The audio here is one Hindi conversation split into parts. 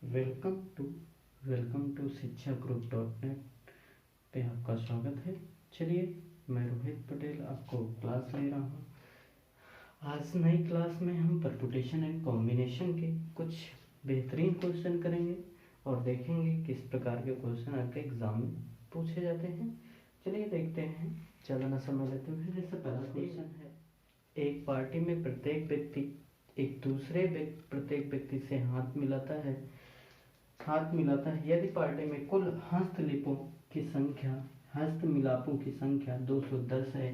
वेलकम टू शिक्षा ग्रुप .net पे आपका स्वागत है। चलिए, मैं रोहित पटेल आपको क्लास ले रहा हूँ। आज नई क्लास में हम परम्यूटेशन एंड कॉम्बिनेशन के कुछ बेहतरीन क्वेश्चन करेंगे और देखेंगे किस प्रकार के क्वेश्चन आपके एग्जाम में पूछे जाते हैं। चलिए देखते हैं, ज़्यादा ना समय लेते हुए। जैसे पहला क्वेश्चन है, एक पार्टी में प्रत्येक व्यक्ति एक दूसरे प्रत्येक व्यक्ति से हाथ मिलाता है। यदि पार्टी में कुल हस्तमिलापों की संख्या 210 है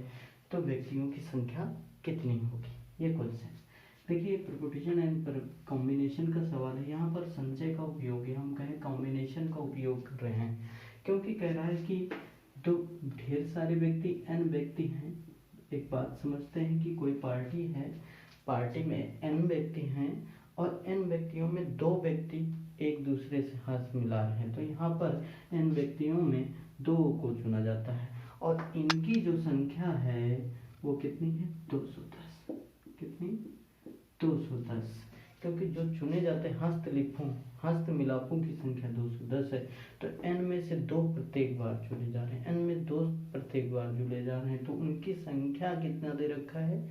तो व्यक्तियों की संख्या कितनी होगी? ये क्वेश्चन देखिए, परम्यूटेशन एंड कॉम्बिनेशन का सवाल है। यहाँ पर संचय का उपयोग है, हम कहें कॉम्बिनेशन का उपयोग कर रहे हैं, क्योंकि कह रहा है कि दो ढेर सारे व्यक्ति n व्यक्ति हैं। एक बात समझते हैं कि कोई पार्टी है, पार्टी में n व्यक्ति हैं और n व्यक्तियों में दो व्यक्ति एक दूसरे से हाथ मिला रहे हैं, तो यहाँ पर n व्यक्तियों में दो को चुना जाता है और इनकी जो संख्या है वो कितनी है? 210। कितनी? 210, क्योंकि जो चुने जाते हैं हस्तमिलापों की संख्या 210 है, तो n में से दो प्रत्येक बार चुने जा रहे हैं, n में दो प्रत्येक बार जुड़े जा रहे हैं, तो उनकी संख्या कितना दे रखा है?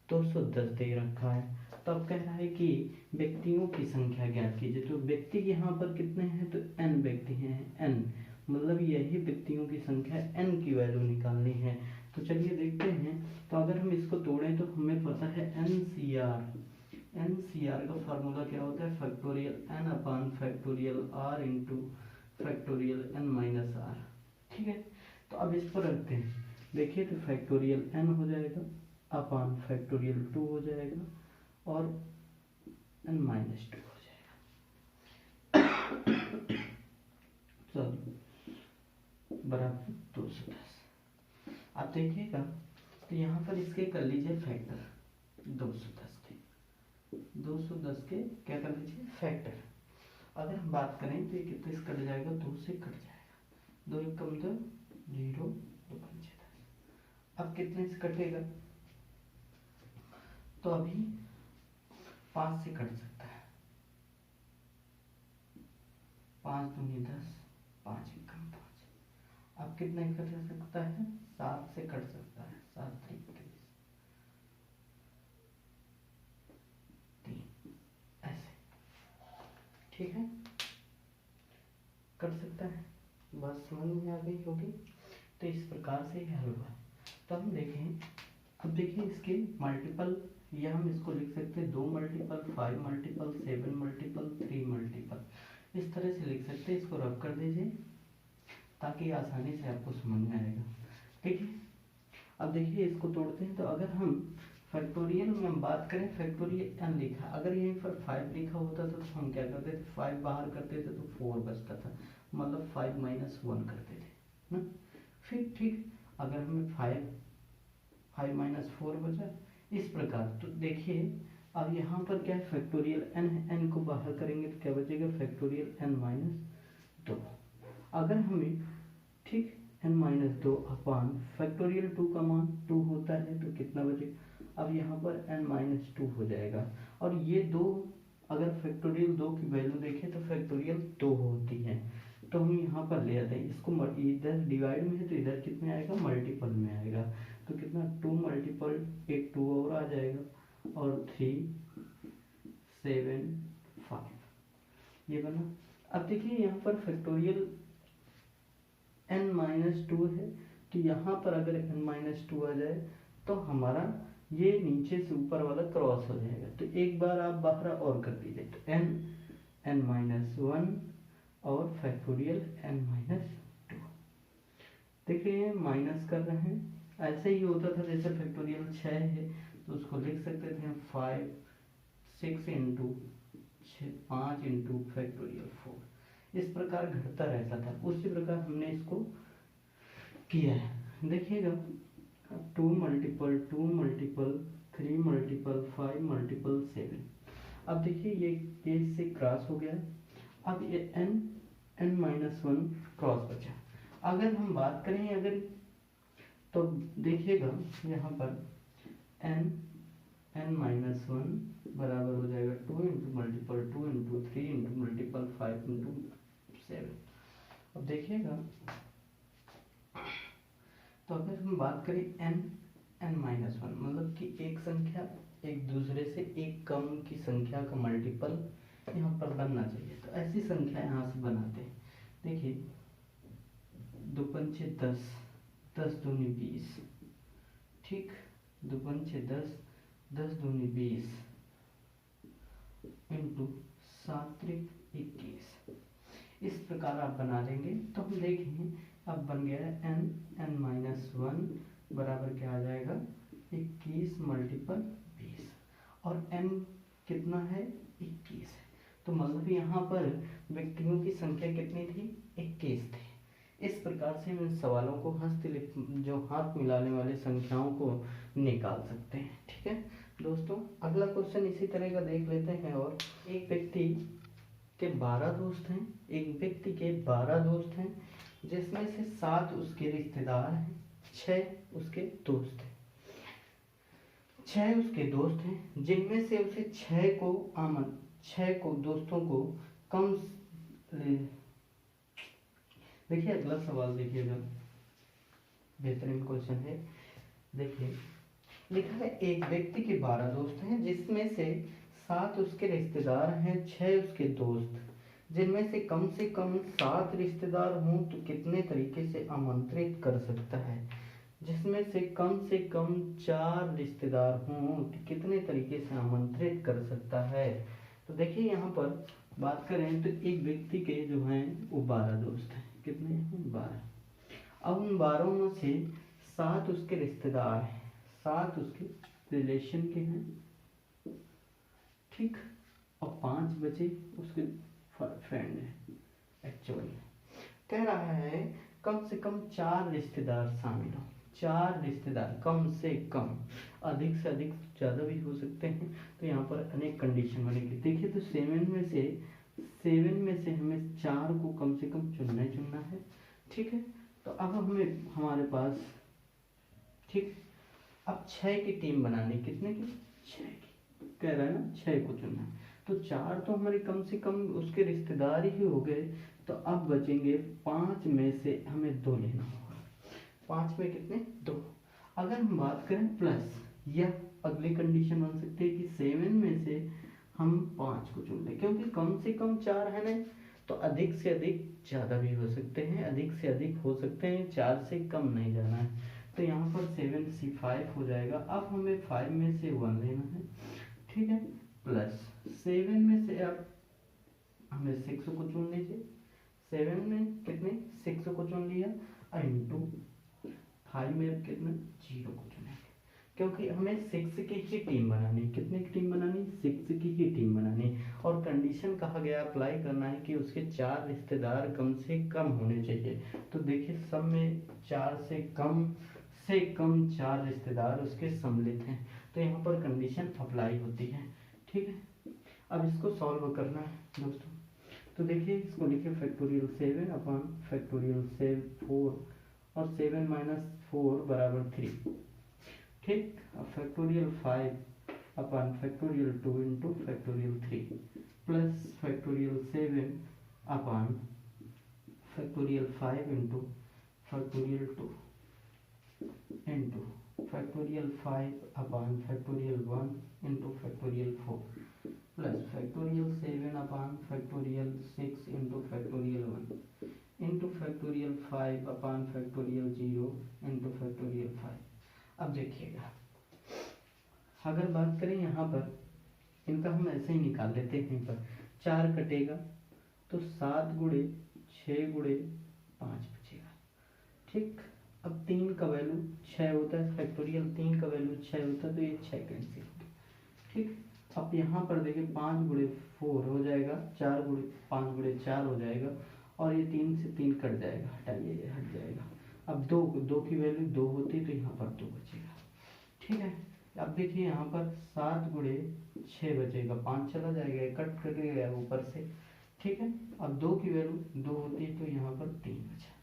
210 दे रखा है। तो अब कह रहा है कि व्यक्तियों की संख्या ज्ञात कीजिए। तो व्यक्ति यहाँ पर कितने हैं? तो n व्यक्ति हैं। n मतलब यही व्यक्तियों की संख्या, n की वैल्यू निकालनी है। तो चलिए देखते हैं। तो अगर हम इसको तोड़ें तो हमें पता है NCR का फार्मूला क्या होता है? Factorial n upon factorial r into factorial n minus r। ठीक है, तो अब इस पर रखते हैं। देखिए, तो फैक्टोरियल n हो जाएगा अपान फैक्टोरियल 2 हो जाएगा और n माइनस 2 हो जाएगा। चलो, बराबर 210। आप देखिएगा, तो यहाँ पर इसके कर लीजिए फैक्टर 210 के क्या कर लीजिए? फैक्टर। अगर हम बात करें तो ये कितने से कट जाएगा? 2 से कट जाएगा। 2 एक कम 2 0, 2 5 10। अब कितने से कटेगा? तो अभी 5 से कट सकता है। 5 दूनी 10, 5 एक कम 5। अब कितने कट सकता है? 7 से कट सकता है। 7 3 ऐसे। ठीक है, कर सकता है। बात समझ में आ गई होगी। तो इस प्रकार से हल हुआ। तो हम देखें, अब देखिए इसके मल्टीपल, या हम इसको लिख सकते हैं 2 मल्टीपल, 5 मल्टीपल, 7 मल्टीपल, 3 मल्टीपल। इस तरह से लिख सकते हैं। इसको रब कर दीजिए ताकि आसानी से आपको समझ में आएगा। ठीक है, अब देखिए इसको तोड़ते हैं। तो अगर हम फैक्टोरियल में हम बात करें, फैक्टोरियल n लिखा, अगर यहीं पर 5 लिखा होता था तो हम क्या करते थे? 5 बाहर करते थे तो 4 बचता था, मतलब 5 माइनस 1 करते थे ना। फिर ठीक, अगर हमें 5 माइनस 4 बचा, इस प्रकार। तो देखिए, अब यहाँ पर क्या है? फैक्टोरियल n को बाहर करेंगे तो क्या बचेगा? Factorial n minus 2। अगर हमें ठीक n माइनस 2 अपान फैक्टोरियल 2 का मान 2 होता है तो कितना बचेगा? अब यहाँ पर n माइनस 2 हो जाएगा। और ये 2, अगर फैक्टोरियल 2 की वैल्यू देखें तो फैक्टोरियल 2 होती है, तो हम यहाँ पर ले आते हैं इसको। इधर डिवाइड में है तो इधर कितने आएगा? मल्टीपल में आएगा। तो कितना? 2 मल्टीपल, एक 2 और आ जाएगा और 3 7 5, ये बना। अब देखिए यहाँ पर फैक्टोरियल n माइनस 2 है, तो यहाँ पर अगर n माइनस 2 आ जाए तो हमारा ये नीचे से ऊपर वाला क्रॉस हो जाएगा। तो एक बार आप बाहर और कर दीजिए, तो n माइनस 1 और फैक्टोरियल n माइनस 2। देखिए माइनस कर रहे हैं। ऐसे ही होता था, जैसे फैक्टोरियल 6 है तो उसको लिख सकते थे हम 6 इंटू 5 इंटू फैक्टोरियल 4। इस प्रकार घटता रहता था। उसी प्रकार हमने इसको किया है। देखिएगा, 2 मल्टीपल 2 मल्टीपल 3 मल्टीपल 5 मल्टीपल 7। अब देखिए ये इससे क्रॉस हो गया। अब ये n माइनस 1 क्रॉस बचा। अगर हम बात करें, अगर तो देखिएगा यहाँ पर n माइनस 1 बराबर हो जाएगा 2 into multiple 2 into 3 into multiple 5 देखिएगा, तो अगर हम बात करें n-1 मतलब कि एक संख्या एक दूसरे से एक कम की संख्या का मल्टीपल यहाँ पर बनना चाहिए, तो ऐसी संख्या यहाँ से बनाते हैं। देखिए 2 पंचे 10, 10 दूनी 20, ठीक, 2 पंचे 10, 10 दूनी 20 इंटू 7 त्रिक 21। इस प्रकार आप बना लेंगे तो हम देखेंगे अब बन गया है n-1 बराबर क्या आ जाएगा 21 मल्टीपल 20 और n कितना है 21 है, तो मतलब यहाँ पर व्यक्तियों की संख्या कितनी थी 21 थी। इस प्रकार से हम इन सवालों को हस्तलिप जो हाथ मिलाने वाले संख्याओं को निकाल सकते हैं। ठीक है दोस्तों, अगला क्वेश्चन इसी तरह का देख लेते हैं। और एक व्यक्ति के 12 दोस्त हैं, एक व्यक्ति के 12 दोस्त हैं जिसमें से 7 उसके रिश्तेदार हैं, 6 उसके दोस्त हैं। 6 उसके दोस्त हैं जिनमें से उसे 6 को दोस्तों को कम देखिए अगला सवाल देखिएगा, बेहतरीन क्वेश्चन है। देखिए लिखा है एक व्यक्ति के 12 दोस्त हैं जिसमें से 7 उसके रिश्तेदार हैं, 6 उसके दोस्त, जिनमें से कम 7 रिश्तेदार हों तो कितने तरीके से आमंत्रित कर सकता है। जिसमें से कम 4 रिश्तेदार हों तो कितने तरीके से आमंत्रित कर सकता है। तो देखिए यहाँ पर बात करें तो एक व्यक्ति के जो हैं वो 12 दोस्त हैं, कितने हैं 12। अब उन 12 में से 7 उसके रिश्तेदार हैं, 7 उसके रिलेशन के हैं, ठीक, और 5 बचे उसके फ्रेंड हैं। एक्चुअली कह रहा है कम से कम 4 रिश्तेदार शामिल हो, 4 रिश्तेदार कम से कम, अधिक से अधिक ज़्यादा भी हो सकते हैं। तो यहाँ पर अनेक कंडीशन बनेगी। देखिए तो 7 में से हमें 4 को कम से कम चुनना है, ठीक है। तो अब हमें हमारे पास, ठीक, अब 6 की टीम बनानी, कितने की 6 की कह रहा है ना, 6 को चुनना है। तो 4 तो हमारे कम से कम उसके रिश्तेदार ही हो गए, तो अब बचेंगे 5 में से हमें 2 लेना होगा। 5 में कितने 2। अगर हम बात करें प्लस, या अगली कंडीशन बन सकती है कि 7 में से हम 5 को चुन लें, क्योंकि कम से कम 4 है ना, तो अधिक से अधिक ज़्यादा भी हो सकते हैं, अधिक से अधिक हो सकते हैं, 4 से कम नहीं जाना है। तो यहाँ पर 7 से 5 हो जाएगा। अब हमें 5 में से 1 लेना है, ठीक है, प्लस 7 में से अब हमें 6 को चुन लीजिए। 7 में कितने 6 को चुन लिया, इंटू 5 में अब कितने 0 को चुनेंगे, क्योंकि हमें 6 की ही टीम बनानी। कितने की टीम बनानी, 6 की ही टीम बनानी। और कंडीशन कहा गया अप्लाई करना है कि उसके 4 रिश्तेदार कम से कम होने चाहिए। तो देखिए सब में 4 से कम 4 रिश्तेदार उसके सम्मिलित हैं, तो यहाँ पर कंडीशन अप्लाई होती है, ठीक है। अब इसको सॉल्व करना है दोस्तों, तो देखिए इसको लिखिए फैक्टोरियल 7 अपॉन फैक्टोरियल 4 और 7 - 4 बराबर 3, ठीक। अब factorial 5 upon factorial 2 into factorial 3 plus factorial 7 upon factorial 5 into factorial 2 into factorial 5 upon factorial 1 into factorial 4 plus factorial 7 upon factorial 6 into factorial 1 into factorial 5 upon factorial 0 into factorial 5। अब देखिएगा अगर बात करें यहाँ पर इनका हम ऐसे ही निकाल लेते हैं, पर 4 कटेगा तो 7 गुणे 6 गुणे 5 बचेगा, ठीक। अब 3 का वैल्यू 6 होता है, फैक्टोरियल 3 का वैल्यू 6 होता है, तो ये 6 कैंसिल हो गया, ठीक। अब यहाँ पर देखिए 5 गुणे 4 हो जाएगा, 5 गुणे 4 हो जाएगा, और ये 3 से 3 कट जाएगा, हटाइए ये हट जाएगा। अब 2 की वैल्यू 2 होती तो यहाँ पर 2 बचेगा, ठीक है। अब देखिए यहाँ पर 7 गुणे 6 बचेगा, 5 चला जाएगा, कट गया ऊपर से, ठीक है। अब 2 की वैल्यू 2 होती है तो यहाँ पर 3 बचा।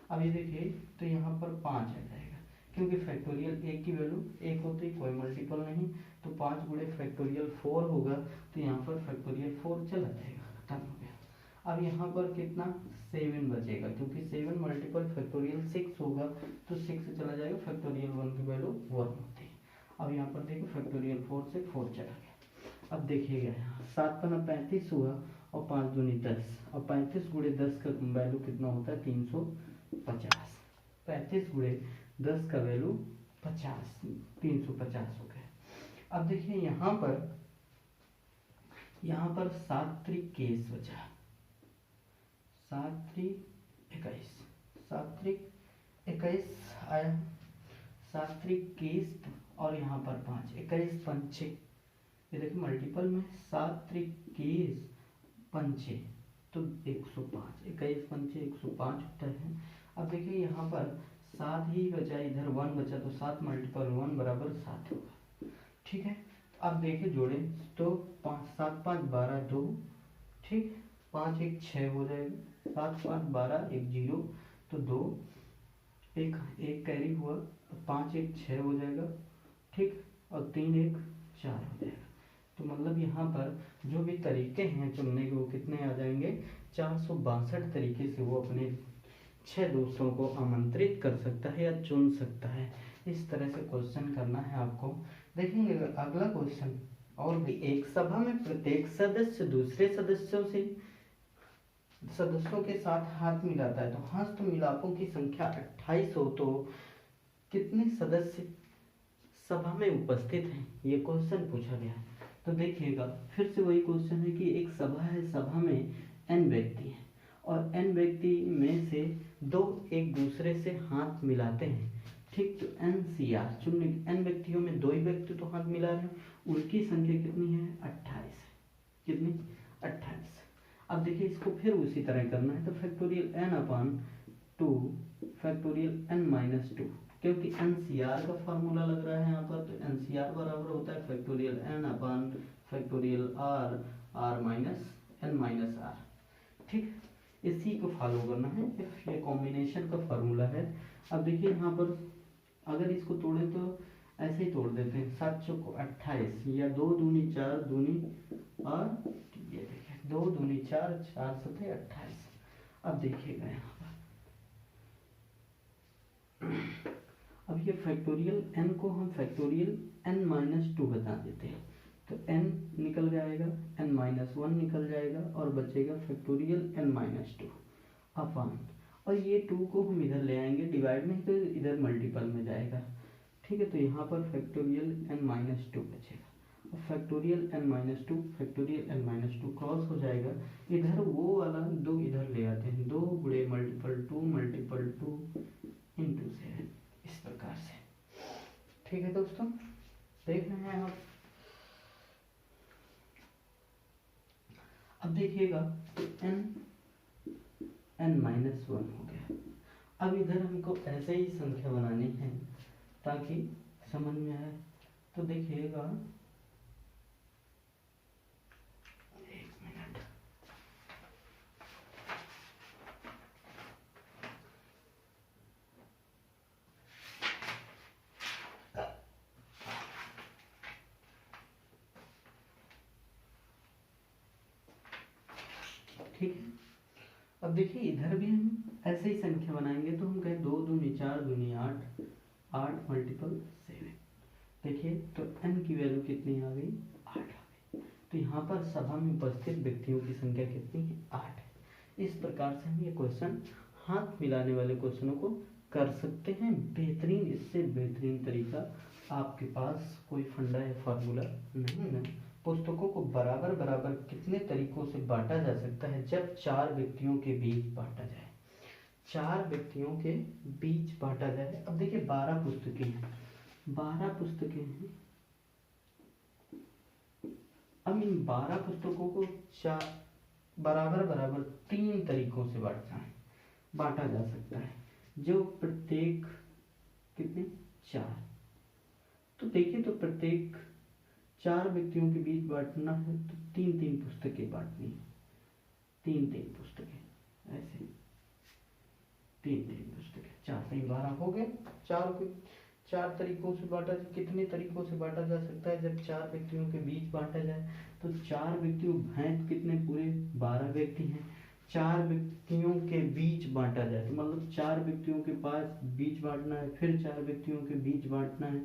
अब ये देखिए तो यहाँ पर 5 आ जाएगा, क्योंकि फैक्टोरियल 1 की वैल्यू 1 होती कोई मल्टीपल नहीं, तो 5 गुणे फैक्टोरियल 4 होगा, तो यहाँ पर फैक्टोरियल 4 चला जाएगा, खत्म हो गया। अब यहाँ पर कितना 7 बचेगा, क्योंकि 7 मल्टीपल फैक्टोरियल 6 होगा, तो 6 से चला जाएगा, फैक्टोरियल 1 की वैल्यू 1 होती है। अब यहाँ पर देखो फैक्टोरियल 4 से 4 चला गया। अब देखिएगा यहाँ 7 पन्ना 35 हुआ और 5 दूनी 10, और 35 गुणे 10 का वैल्यू कितना होता है 350। 35 गुणे 10 का वैल्यू 50, 350 हो गया। अब देखिए यहाँ पर 7 त्रिक केस बचा, 7 त्रिक 21, 7 त्रिक 21 आया, 7 त्रिक केस, और यहाँ पर 5, 21 पंचे, ये देखिए मल्टीपल में 7 त्रिक केस पंचे तो 105, 21 पंचे 105 होता है। अब देखिए यहाँ पर 7 ही बचा, इधर 1 बचा, तो 7 मल्टीपल 1 बराबर 7 होगा। ठीक है, अब देखिए जोड़े तो 5 7 5 12 2, ठीक, 5 1 6 हो जाएगा, 7 5 12 1 0, तो 2 1 कैरी हुआ, 5 1 6 हो जाएगा, ठीक, और 3 1 4 हो जाएगा। तो मतलब यहाँ पर जो भी तरीके हैं चुनने के वो कितने आ जाएंगे, 462 तरीके से वो अपने 6 दोस्तों को आमंत्रित कर सकता है या चुन सकता है। इस तरह से क्वेश्चन करना है आपको। देखेंगे अगला क्वेश्चन, और भी एक सभा में प्रत्येक सदस्य दूसरे सदस्यों के साथ हाथ मिलाता है, तो हस्त मिलापों की संख्या 28 हो तो कितने सदस्य सभा में उपस्थित हैं, ये क्वेश्चन पूछा गया। तो देखिएगा फिर से वही क्वेश्चन है कि एक सभा है, सभा में n व्यक्ति हैं और n व्यक्ति में से 2 एक दूसरे से हाथ मिलाते हैं, ठीक, तो NCR चुनने, n व्यक्तियों में 2 ही व्यक्ति तो हाथ मिला रहे हैं, उनकी संख्या कितनी है 28, कितनी 28। अब देखिए इसको फिर उसी तरह करना है, तो फैक्टोरियल n/2 फैक्टोरियल n-2, क्योंकि NCR का फार्मूला लग रहा है यहाँ पर, तो NCR बराबर होता है factorial n/ factorial r minus n-r, ठीक, इसी को फॉलो करना है, ये कॉम्बिनेशन का फार्मूला है। अब देखिए यहाँ पर अगर इसको तोड़े तो ऐसे ही तोड़ देते हैं, 7 चौको 28 या 2 दूनी 4 दूनी, और ये देखिए 2 दूनी 4 4 सतह 28। अब देखिएगा यहाँ पर अब ये फैक्टोरियल n को हम फैक्टोरियल n-2 बता देते हैं, तो n निकल जाएगा, n-1 निकल जाएगा और बचेगा फैक्टोरियल n-2 अपॉन, और ये 2 को हम इधर ले आएंगे, डिवाइड में तो इधर मल्टीपल में जाएगा, ठीक है, तो यहाँ पर फैक्टोरियल n-2 बचेगा, और factorial n-2 factorial n-2 cross हो जाएगा, इधर वो वाला 2 इधर ले आते हैं, 2 गुणे मल्टीपल 2 इंटू 7, इस प्रकार से, ठीक है दोस्तों, देख रहे हैं आप। अब देखिएगा n-1 हो गया। अब इधर हमको ऐसे ही संख्या बनानी है ताकि समझ में आए, तो देखिएगा एक मिनट, ठीक है। अब देखिए इधर भी हम ऐसे ही संख्या बनाएंगे, तो हम कहें 2 दूनी 4 दूनी 8, 8 मल्टीपल 7, देखिए तो n की वैल्यू कितनी आ गई 8 आ गई, तो यहाँ पर सभा में उपस्थित व्यक्तियों की संख्या कितनी है 8 है। इस प्रकार से हम ये क्वेश्चन हाथ मिलाने वाले क्वेश्चनों को कर सकते हैं बेहतरीन। इससे बेहतरीन तरीका आपके पास कोई फंडा या फार्मूला नहीं है। पुस्तकों को बराबर बराबर कितने तरीकों से बांटा जा सकता है, जब 4 व्यक्तियों के बीच बांटा जाए, 4 व्यक्तियों के बीच बांटा जाए। अब देखिए 12 पुस्तकें हैं, 12 पुस्तकें हैं, अब इन 12 पुस्तकों को 4 बराबर बराबर 3 तरीकों से बांटा जा सकता है, जो प्रत्येक कितने 4, तो देखिए तो प्रत्येक 4 व्यक्तियों के बीच बांटना है तो 3 पुस्तकें बांटनी है, 3 पुस्तकें, ऐसे 3 पुस्तकें, 4 से 12 हो गए। 4 तरीकों से बांटा, कितने तरीकों से बांटा जा सकता है जब 4 व्यक्तियों के बीच बांटा जाए, तो 4 व्यक्तियों भैंस कितने पूरे 12 व्यक्ति हैं, चार व्यक्तियों के बीच बांटा जाए, तो मतलब चार व्यक्तियों के पास बीच बांटना है, फिर चार व्यक्तियों के बीच बांटना है,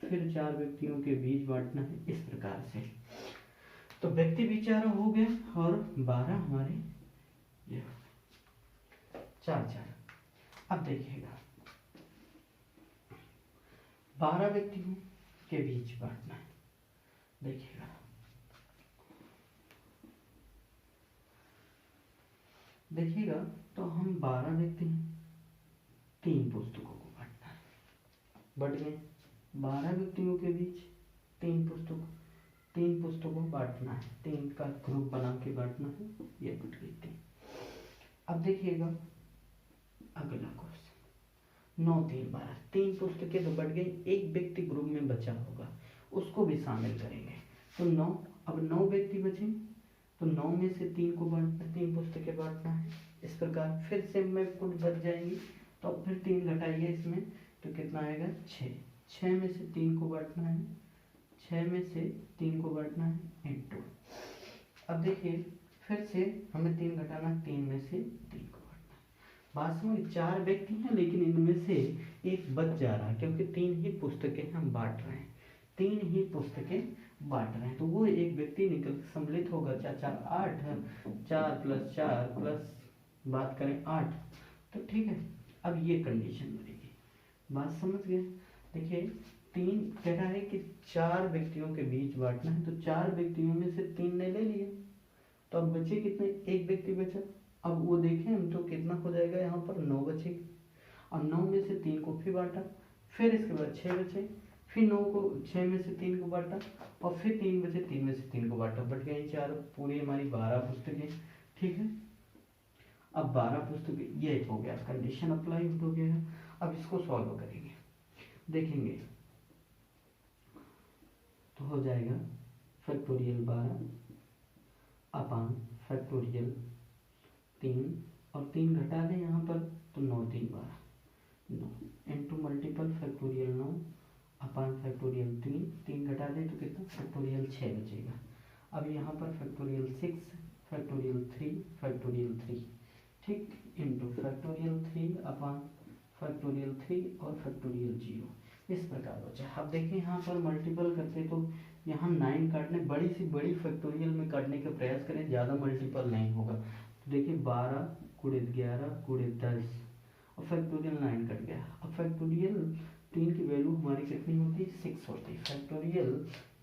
फिर चार व्यक्तियों के बीच बांटना है, इस प्रकार से। तो व्यक्ति भी 4 हो गए और 12 हमारे ये हो गए, 4। अब देखिएगा 12 व्यक्तियों के बीच बांटना है। देखिएगा तो हम 12 व्यक्ति हैं, 3 पुस्तकों को बांटना है। बढ़ गए 12 व्यक्तियों के बीच 3 पुस्तकों बांटना है, 3 का ग्रुप बना के बांटना है, ये बढ़ गई 3। अब देखिएगा अगला क्वेश्चन, 9 3 12, 3 पुस्तकें तो बढ़ गई, एक व्यक्ति ग्रुप में बचा होगा उसको भी शामिल करेंगे, तो 9, अब 9 व्यक्ति बचे, तो 9 में से 3 को बांटना, 3 पुस्तकें बांटना है, इस प्रकार फिर से में कुल बच जाएंगी, तो अब फिर 3 घटाइए इसमें, तो कितना आएगा 6, 6 में से 3 को बांटना है, 6 में से 3 को बांटना है इंटू। अब देखिए फिर से हमें 3 घटाना, 3 में से 3 को बांटना है। बात समझ, 4 व्यक्ति हैं लेकिन इनमें से एक बच जा रहा है, क्योंकि 3 ही पुस्तकें हम बांट रहे हैं, 3 ही पुस्तकें बांट रहे हैं, तो वो एक व्यक्ति निकल सम्मिलित होगा, 4 4 8, 4 + 4 प्लस बात करें 8, तो ठीक है। अब ये कंडीशन बनेगी, बात समझ गए। देखिए 3 कह रहा है कि 4 व्यक्तियों के बीच बांटना है, तो 4 व्यक्तियों में से 3 ने ले लिया, तो अब बचे कितने, एक व्यक्ति बचा। अब वो देखें हम तो कितना हो जाएगा, यहाँ पर 9 बचेगी, और 9 में से 3 को फिर बांटा, फिर इसके बाद 6 बचे, फिर 9 को 6 में से 3 को बांटा, और फिर 3 बचे, 3 में से 3 को बांटा, बट गए 4, पूरी हमारी 12 पुस्तकें, ठीक है। अब 12 पुस्तकें, ये हो गया, कंडीशन अप्लाई हो गया। अब इसको सॉल्व करेंगे, देखेंगे तो हो जाएगा फैक्टोरियल 12 अपान फैक्टोरियल 3, और 3 घटा दें यहाँ पर, तो 9 3 12, 9 इंटू मल्टीपल फैक्टोरियल 9 अपान फैक्टोरियल 3, 3 घटा दें तो कितना, फैक्टोरियल 6 बचेगा। अब यहाँ पर फैक्टोरियल 6, फैक्टोरियल 3, फैक्टोरियल 3, ठीक, इंटू फैक्टोरियल 3 अपान फैक्टोरियल 3 और फैक्टोरियल 0, इस प्रकार बचा। अब देखिए यहाँ पर मल्टीपल करते तो यहाँ 9 काटने, बड़ी सी बड़ी फैक्टोरियल में काटने का प्रयास करें, ज़्यादा मल्टीपल नहीं होगा। तो देखिए 12 × 11 × 10 और फैक्टोरियल 9 कट गया। अब फैक्टोरियल 3 की वैल्यू हमारी कितनी होती है, 6 होती है। फैक्टोरियल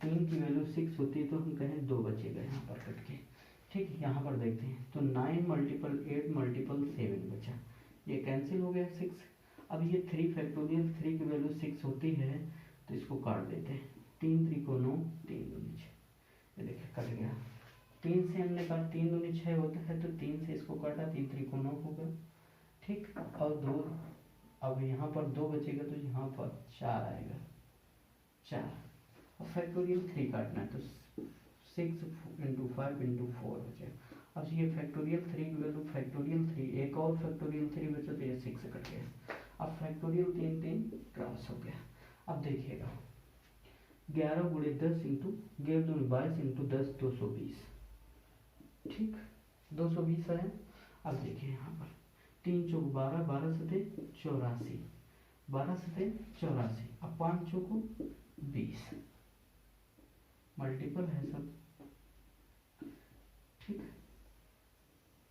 3 की वैल्यू 6 होती है, तो हम कहें 2 बचेगा यहाँ पर कट के, ठीक। यहाँ पर देखते हैं तो 9 × 8 × 7 बचा, ये कैंसिल हो गया 6। अब ये 3 फैक्टोरियल 3 की वैल्यू 6 होती है, तो इसको काट देते हैं, 3 3 को 9, 3 दूनी 6, ये देखिए कट गया। 3 से हमने काटा, 3 दूनी 6 होता है, तो 3 से इसको काटा, 3 3 को 9 होगा, ठीक। और 2, अब यहाँ पर 2 बचेगा, तो यहाँ पर 4 आएगा, 4। अब फैक्टोरियल 3 काटना है, तो 6 × 5 × 4 बचेगा। अब ये फैक्टोरियल 3 की वैल्यू फैक्टोरियल 3, एक और फैक्टोरियल 3 बचा, तो ये 6 कट गया। अब फैक्टोरियल 3 3 क्रॉस हो गया। अब देखिएगा 11 × 10 इंटू 11 22 इंटू 10 220, ठीक, 220 आया। अब देखिए यहाँ पर 3 चौक 12, 12 सते 84, 12 सते 84, अब 5 चौको 20, मल्टीपल है सब, ठीक।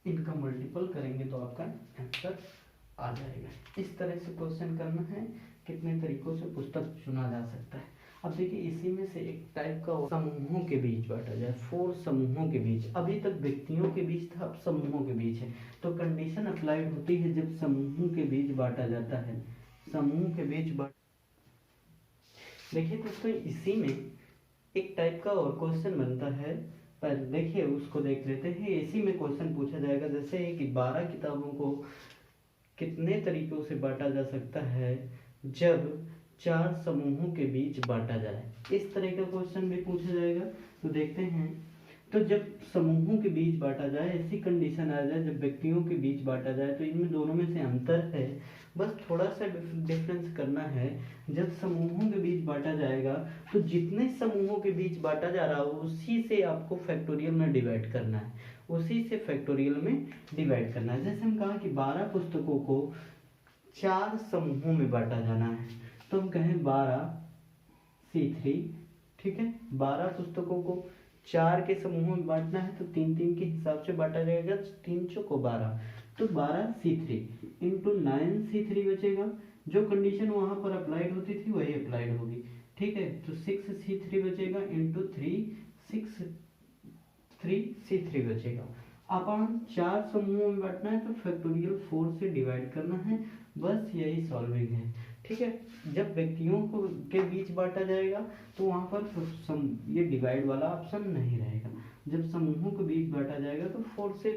इनका मल्टीपल करेंगे तो आपका आंसर आ जाएगा। इस तरह से क्वेश्चन करना है, कितने तरीकों से पुस्तक चुना जा सकता है। अब देखिए इसी में से एक टाइप का समूहों के बीच बांटा जाए, 4 समूहों के बीच, अभी तक व्यक्तियों के बीच था, अब समूहों के बीच है, तो कंडीशन अप्लाइड होती है जब समूहों के बीच बांटा जाता है, समूह के बीच बांट। देखिए दोस्तों इसी में एक टाइप का और क्वेश्चन बनता है, पर देखिए उसको देख लेते हैं। इसी में क्वेश्चन पूछा जाएगा जैसे कि 12 किताबों को कितने तरीकों से बांटा जा सकता है जब 4 समूहों के बीच बांटा जाए, इस तरह का क्वेश्चन भी पूछा जाएगा। तो देखते हैं, तो जब समूहों के बीच बांटा जाए, ऐसी कंडीशन आ जाए जब व्यक्तियों के बीच बांटा जाए, तो इनमें दोनों में से अंतर है, बस थोड़ा सा डिफरेंस करना है। जब समूहों के बीच बांटा जाएगा तो जितने समूहों के बीच बांटा जा रहा हो उसी से आपको फैक्टोरियल में डिवाइड करना है, उसी से फैक्टोरियल में डिवाइड करना है। जैसे हम कहा कि 12 पुस्तकों को 4 समूहों में बांटा जाना है, तो हम कहें 12C3, ठीक है। 12 पुस्तकों को 4 के समूहों में बांटना है, तो 3-3 के हिसाब से बांटा जाएगा, 3 चौको 12, तो 12C3 इंटू 9C3 बचेगा। जो कंडीशन वहां पर अप्लाइड होती थी वही अप्लाइड होगी, ठीक है। तो 6C3 बचेगा इंटू 3C3 बचेगा। अपन 4 समूहों में बांटना है, तो फैक्टोरियल 4 से डिवाइड करना है, बस यही सॉल्विंग है, ठीक है। जब व्यक्तियों को के बीच बांटा जाएगा तो वहां पर ये डिवाइड वाला ऑप्शन नहीं रहेगा। जब समूहों के बीच बांटा जाएगा तो 4 से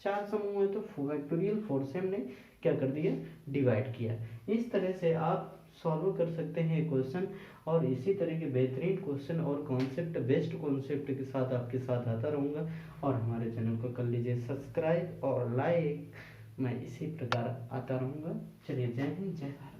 4 समूह है, तो फैक्टोरियल 4 से हमने क्या कर दिया, डिवाइड किया। इस तरह से आप सॉल्व कर सकते हैं क्वेश्चन, और इसी तरह के बेहतरीन क्वेश्चन और कॉन्सेप्ट, बेस्ट कॉन्सेप्ट के साथ आपके साथ आता रहूँगा। और हमारे चैनल को कर लीजिए सब्सक्राइब और लाइक, मैं इसी प्रकार आता रहूँगा। चलिए, जय हिंद, जय भारत।